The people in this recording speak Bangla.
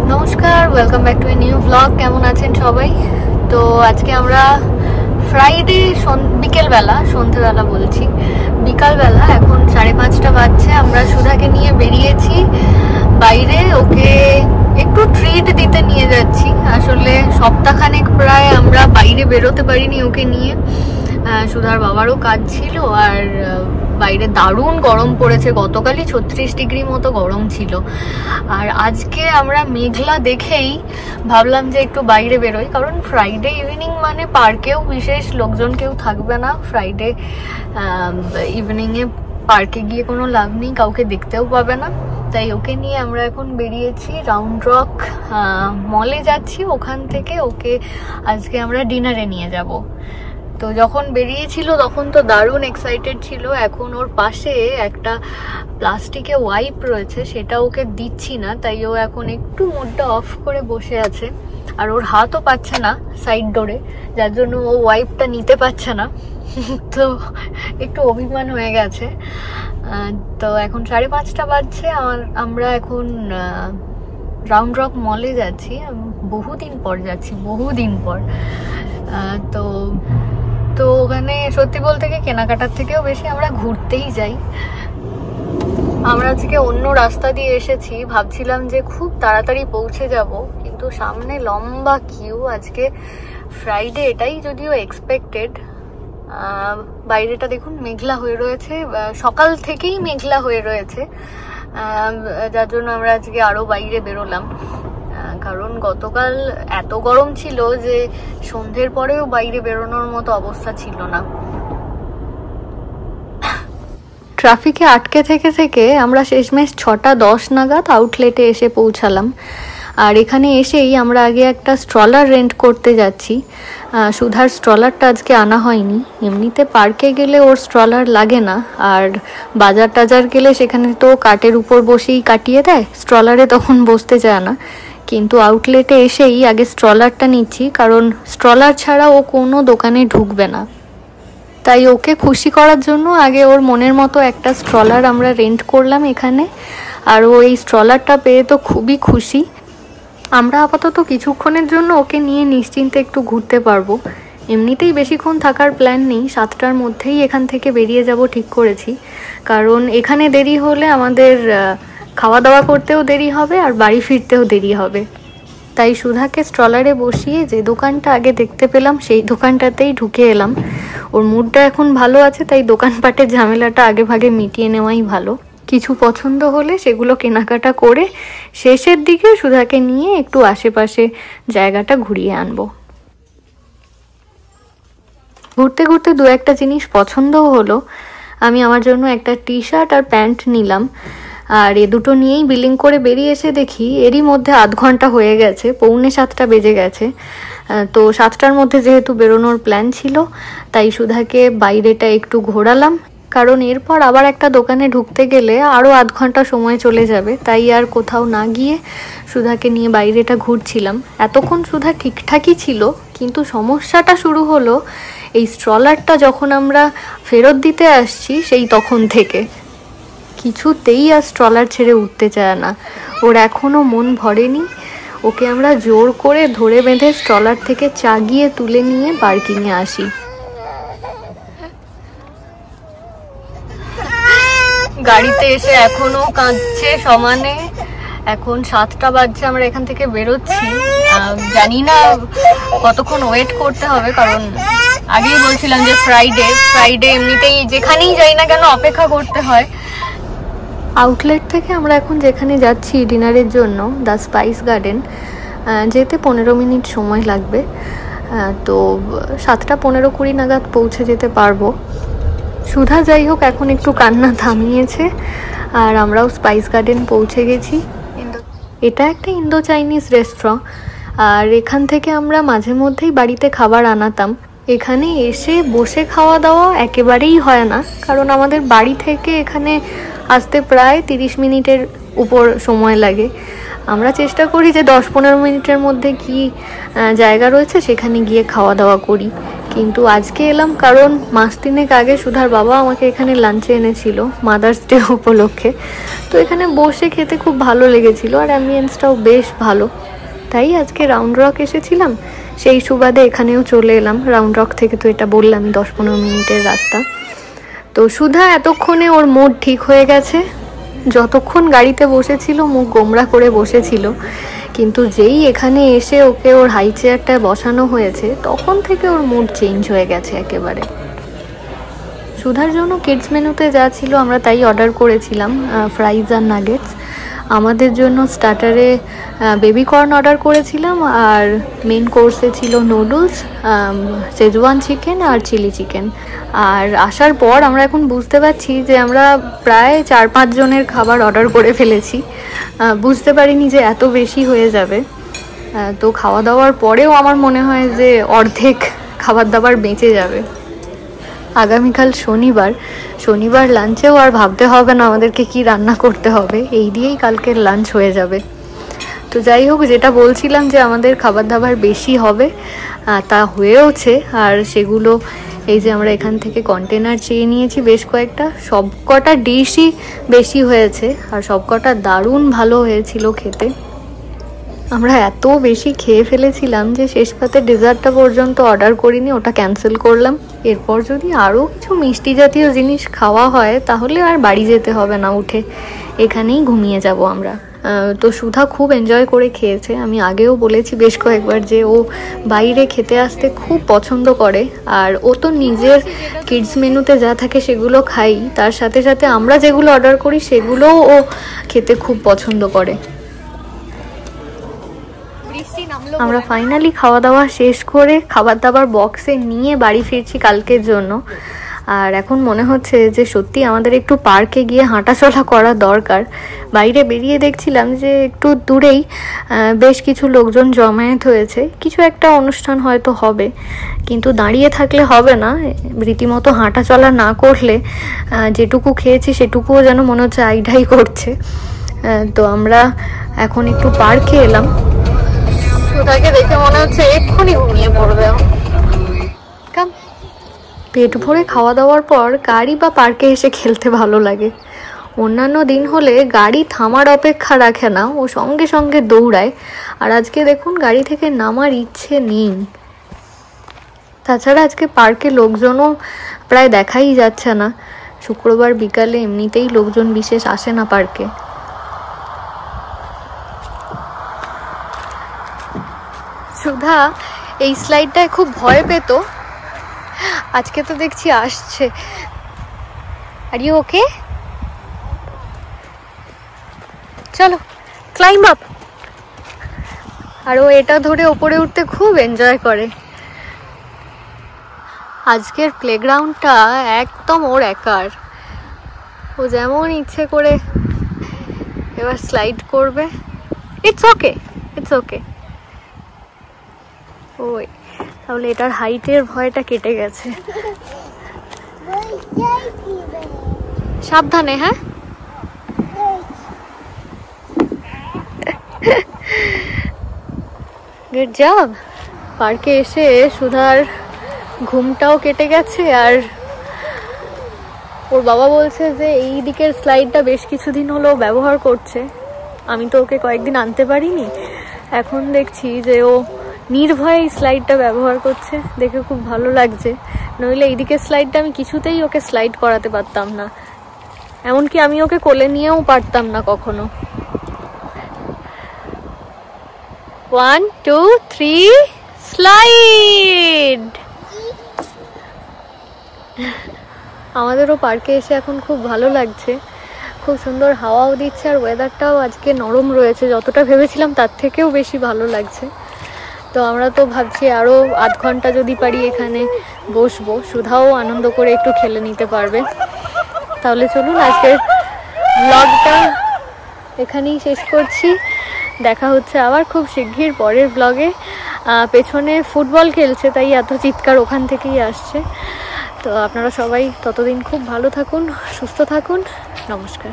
নমস্কার, welcome back to a new blog. কেমন আছেন সবাই? তো আজকে আমরা ফ্রাইডে বিকেলবেলা, সন্ধ্যেবেলা বলছি, বিকালবেলা এখন 5:30 বাজছে। আমরা সুধাকে নিয়ে বেরিয়েছি বাইরে। ওকে একটু ট্রিট দিতে নিয়ে যাচ্ছি। আসলে সপ্তাহখানেক প্রায় আমরা বাইরে বেরোতে পারিনি ওকে নিয়ে। সুধার বাবারও কাজ ছিল, আর বাইরে দারুণ গরম পড়েছে। গতকালই 36 ডিগ্রি মতো গরম ছিল, আর আজকে আমরা মেঘলা দেখেই ভাবলাম যে একটু বাইরে বেরোই। কারণ ফ্রাইডে ইভিনিং মানে পার্কেও বিশেষ লোকজন কেউ থাকবে না। ফ্রাইডে ইভিনিংয়ে পার্কে গিয়ে কোনো লাভ নেই, কাউকে দেখতেও পাবে না। তাই ওকে নিয়ে আমরা এখন বেরিয়েছি, রাউন্ড রক মলে যাচ্ছি। ওখান থেকে ওকে আজকে আমরা ডিনারে নিয়ে যাব। তো যখন বেরিয়েছিল তখন তো দারুণ এক্সাইটেড ছিল। এখন ওর পাশে একটা প্লাস্টিকে ওয়াইপ রয়েছে, সেটা ওকে দিচ্ছি না, তাই ও এখন একটু মুডটা অফ করে বসে আছে। আর ওর হাতও পাচ্ছে না সাইড ডোরে, যার জন্য ও ওয়াইপটা নিতে পারছে না। তো একটু অভিমান হয়ে গেছে। তো এখন 5:30 বাজছে। আমরা এখন রাউন্ড রক মলে যাচ্ছি। বহুদিন পর যাচ্ছি, বহুদিন পর। তো ওখানে সত্যি বলতে গিয়ে কেনাকাটার থেকেও বেশি আমরা ঘুরতেই যাই। আমরা আজকে অন্য রাস্তা দিয়ে এসেছি, ভাবছিলাম যে খুব তাড়াতাড়ি পৌঁছে যাব, কিন্তু সামনে লম্বা কিউ। আজকে ফ্রাইডে, এটাই যদিও এক্সপেক্টেড। বাইরেটা দেখুন মেঘলা হয়ে রয়েছে, সকাল থেকেই মেঘলা হয়ে রয়েছে, যার জন্য আমরা আজকে আরো বাইরে বেরোলাম। কারণ গতকাল এত গরম ছিল যে সন্ধ্যের পরেও বাইরে বেরোনোর মতো অবস্থা ছিল না। ট্রাফিকে আটকে থেকে থেকে আমরা শেষমেশ 6:10 নাগাদ আউটলেটে এসে পৌঁছালাম। আর এখানে এসেই আমরা আগে একটা স্ট্রলার রেন্ট করতে যাচ্ছি। সুধার স্ট্রলারটা আজকে আনা হয়নি। এমনিতে পার্কে গেলে ওর স্ট্রলার লাগে না, আর বাজার টাজার গেলে সেখানে তো কাঠের উপর বসেই কাটিয়ে দেয়, স্ট্রলারে তখন বসতে চায় না। কিন্তু আউটলেটে এসেই আগে স্ট্রলারটা নিচ্ছি, কারণ স্ট্রলার ছাড়া ও কোনো দোকানে ঢুকবে না। তাই ওকে খুশি করার জন্য আগে ওর মনের মতো একটা স্ট্রলার আমরা রেন্ট করলাম এখানে। আর ও এই স্ট্রলারটা পেয়ে তো খুবই খুশি। আমরা আপাতত কিছুক্ষণের জন্য ওকে নিয়ে নিশ্চিন্তে একটু ঘুরতে পারবো। এমনিতেই বেশিক্ষণ থাকার প্ল্যান নেই, 7টার মধ্যেই এখান থেকে বেরিয়ে যাব ঠিক করেছি। কারণ এখানে দেরি হলে আমাদের খাওয়া দাওয়া করতেও দেরি হবে, আর বাড়ি ফিরতেও দেরি হবে। তাই সুধাকে স্ট্রলারে বসিয়ে যে দোকানটা আগে দেখতে পেলাম সেই দোকানটাতেই ঢুকে এলাম। ওর মুডটা এখন ভালো আছে, তাই দোকানপাটের ঝামেলাটা আগে ভাগে মিটিয়ে নেওয়াই ভালো। কিছু পছন্দ হলে সেগুলো কেনাকাটা করে শেষের দিকে সুধাকে নিয়ে একটু আশেপাশে জায়গাটা ঘুরিয়ে আনবো। ঘুরতে ঘুরতে দু একটা জিনিস পছন্দও হলো। আমি আমার জন্য একটা টি শার্ট আর প্যান্ট নিলাম, আর এ দুটো নিয়েই বিলিং করে বেরিয়ে এসে দেখি এরই মধ্যে আধ ঘন্টা হয়ে গেছে, 6:45 বেজে গেছে। তো 7টার মধ্যে যেহেতু বেরোনোর প্ল্যান ছিল, তাই সুধাকে বাইরেটা একটু ঘোরালাম। কারণ এরপর আবার একটা দোকানে ঢুকতে গেলে আরও আধ ঘন্টা সময় চলে যাবে। তাই আর কোথাও না গিয়ে সুধাকে নিয়ে বাইরেটা ঘুরছিলাম। এতক্ষণ সুধা ঠিকঠাকই ছিল, কিন্তু সমস্যাটা শুরু হলো এই স্ট্রলারটা যখন আমরা ফেরত দিতে আসছি সেই তখন থেকে। কিছুতেই আর স্ট্রলার ছেড়ে উঠতে চায় না, ওর এখনও মন ভরেনি। ওকে আমরা জোর করে ধরে বেঁধে স্ট্রলার থেকে চাগিয়ে তুলে নিয়ে পার্কিংয়ে আসি। গাড়িতে এসে এখনো কাঁদছে সমানে। এখন 7টা বাজছে, আমরা এখান থেকে বেরোচ্ছি। জানি না কতক্ষণ ওয়েট করতে হবে, কারণ আগেই বলছিলাম যে ফ্রাইডে এমনিতেই যেখানেই যাই না কেন অপেক্ষা করতে হয়। আউটলেট থেকে আমরা এখন যেখানে যাচ্ছি ডিনারের জন্য, দ্য স্পাইস গার্ডেন, যেতে 15 মিনিট সময় লাগবে। তো 7:15-20 নাগাদ পৌঁছে যেতে পারবো। সুধা যাই হোক এখন একটু কান্না থামিয়েছে, আর আমরাও স্পাইস গার্ডেন পৌঁছে গেছি। এটা একটা ইন্দো চাইনিজ রেস্টুরেন্ট, আর এখান থেকে আমরা মাঝে মধ্যেই বাড়িতে খাবার আনাতাম। এখানে এসে বসে খাওয়া দাওয়া একেবারেই হয় না, কারণ আমাদের বাড়ি থেকে এখানে আসতে প্রায় 30 মিনিটের উপর সময় লাগে। আমরা চেষ্টা করি যে 10-15 মিনিটের মধ্যে কি জায়গা রয়েছে সেখানে গিয়ে খাওয়া দাওয়া করি। কিন্তু আজকে এলাম কারণ মাস 3 আগে সুধার বাবা আমাকে এখানে লাঞ্চে এনেছিল মাদার্স ডে উপলক্ষে। তো এখানে বসে খেতে খুব ভালো লেগেছিল আর অ্যাম্বিয়েন্সটাও বেশ ভালো, তাই আজকে রাউন্ড রক এসেছিলাম, সেই সুবাদে এখানেও চলে এলাম। রাউন্ড রক থেকে তো এটা বললামই 10-15 মিনিটের রাস্তা। তো সুধা এতক্ষণে ওর মুড ঠিক হয়ে গেছে, যতক্ষণ গাড়িতে বসেছিল মুখ গোমরা করে বসেছিল, কিন্তু যেই এখানে এসে ওকে ওর হাই চেয়ারটায় বসানো হয়েছে তখন থেকে ওর মুড চেঞ্জ হয়ে গেছে একেবারে। সুধার জন্য কিডস মেনুতে যা ছিল আমরা তাই অর্ডার করেছিলাম, ফ্রাইজ আর নাগেটস। আমাদের জন্য স্টার্টারে বেবি কর্ন অর্ডার করেছিলাম আর মেন কোর্সে ছিল নুডলস, শেজওয়ান চিকেন আর চিলি চিকেন। আর আসার পর আমরা এখন বুঝতে পারছি যে আমরা প্রায় 4-5 জনের খাবার অর্ডার করে ফেলেছি। বুঝতে পারিনি যে এত বেশি হয়ে যাবে। তো খাওয়া দাওয়ার পরেও আমার মনে হয় যে অর্ধেক খাবার দাবার বেঁচে যাবে। আগামীকাল শনিবার লাঞ্চেও আর ভাবতে হবে না আমাদেরকে কি রান্না করতে হবে, এই দিয়েই কালকের লাঞ্চ হয়ে যাবে। তো যাই হোক, যেটা বলছিলাম যে আমাদের খাবার দাবার বেশি হবে, তা হয়েওছে। আর সেগুলো এই যে আমরা এখান থেকে কন্টেনার চেয়ে নিয়েছি বেশ কয়েকটা, সবকটা ডিশই বেশি হয়েছে আর সবকটা দারুণ ভালো হয়েছিল খেতে। আমরা এত বেশি খেয়ে ফেলেছিলাম যে শেষ পাতে ডেজার্টটা পর্যন্ত অর্ডার করিনি, ওটা ক্যান্সেল করলাম। এরপর যদি আরও কিছু মিষ্টি জাতীয় জিনিস খাওয়া হয় তাহলে আর বাড়ি যেতে হবে না, উঠে এখানেই ঘুমিয়ে যাব আমরা। তো সুধা খুব এনজয় করে খেয়েছে। আমি আগেও বলেছি বেশ কয়েকবার যে ও বাইরে খেতে আসতে খুব পছন্দ করে, আর ও তো নিজের কিডস মেনুতে যা থাকে সেগুলো খাই, তার সাথে সাথে আমরা যেগুলো অর্ডার করি সেগুলোও ও খেতে খুব পছন্দ করে। আমরা ফাইনালি খাওয়া দাওয়া শেষ করে খাবার দাবার বক্সে নিয়ে বাড়ি ফিরছি কালকের জন্য। আর এখন মনে হচ্ছে যে সত্যি আমাদের একটু পার্কে গিয়ে হাঁটাচলা করা দরকার। বাইরে বেরিয়ে দেখছিলাম যে একটু দূরেই বেশ কিছু লোকজন জমায়েত হয়েছে, কিছু একটা অনুষ্ঠান হয়তো হবে, কিন্তু দাঁড়িয়ে থাকলে হবে না, রীতিমতো হাঁটাচলা না করলে যেটুকু খেয়েছি সেটুকুও যেন মনে হচ্ছে আইঢাই করছে। তো আমরা এখন একটু পার্কে এলাম। সুধাকে দেখে মনে হচ্ছে এক্ষুনি ঘুমিয়ে পড়বে। পেট ভরে খাওয়া দাওয়ার পর গাড়ি বা পার্কে এসে খেলতে ভালো লাগে। অন্যান্য দিন হলে গাড়ি থামার অপেক্ষা রাখে না, ও সঙ্গে সঙ্গে দৌড়ায়। আর আজকে দেখুন গাড়ি থেকে নামার ইচ্ছে নেই। তাছাড়া আজকে পার্কে লোকজনও প্রায় দেখাই যাচ্ছে না। শুক্রবার বিকালে এমনিতেই লোকজন বিশেষ আসে না পার্কে। সুধা এই স্লাইডটায় খুব ভয় পেত, আজকে তো দেখছি আসছে। Are you okay? চলো ক্লাইম্ব আপ। আর ও এটা ধরে ওপরে উঠতে খুব এনজয় করে। আজকের প্লেগ্রাউন্ডটা একদম ওর একার, ও যেমন ইচ্ছে করে এবার স্লাইড করবে। It's okay, it's okay. ওই তাহলে এটার হাইটের ভয়টা কেটে গেছে। সাবধানে, হ্যাঁ। Good job. পার্কে এসে সুধার ঘুমটাও কেটে গেছে, আর ওর বাবা বলছে যে এই দিকের স্লাইডটা বেশ কিছুদিন হলো ব্যবহার করছে। আমি তো ওকে কয়েকদিন আনতে পারিনি, এখন দেখছি যে ও নির্ভয়ে এই স্লাইডটা ব্যবহার করছে, দেখে খুব ভালো লাগছে। নইলে এইদিকে স্লাইডটা আমি কিছুতেই ওকে স্লাইড করাতে পারতাম না, এমনকি আমি ওকে কোলে নিয়েও পারতাম না কখনো। 1 2 3 স্লাইড। আমাদেরও পার্কে এসে এখন খুব ভালো লাগছে, খুব সুন্দর হাওয়াও দিচ্ছে, আর ওয়েদারটাও আজকে নরম রয়েছে, যতটা ভেবেছিলাম তার থেকেও বেশি ভালো লাগছে। তো আমরা তো ভাবছি আরও আধ ঘন্টা যদি পারি এখানে বসবো, সুধাও আনন্দ করে একটু খেলে নিতে পারবে। তাহলে চলুন আজকের ব্লগটা এখানেই শেষ করছি। দেখা হচ্ছে আবার খুব শিগগির পরের ব্লগে। পেছনে ফুটবল খেলছে তাই এত চিৎকার ওখান থেকেই আসছে। তো আপনারা সবাই ততদিন খুব ভালো থাকুন, সুস্থ থাকুন। নমস্কার।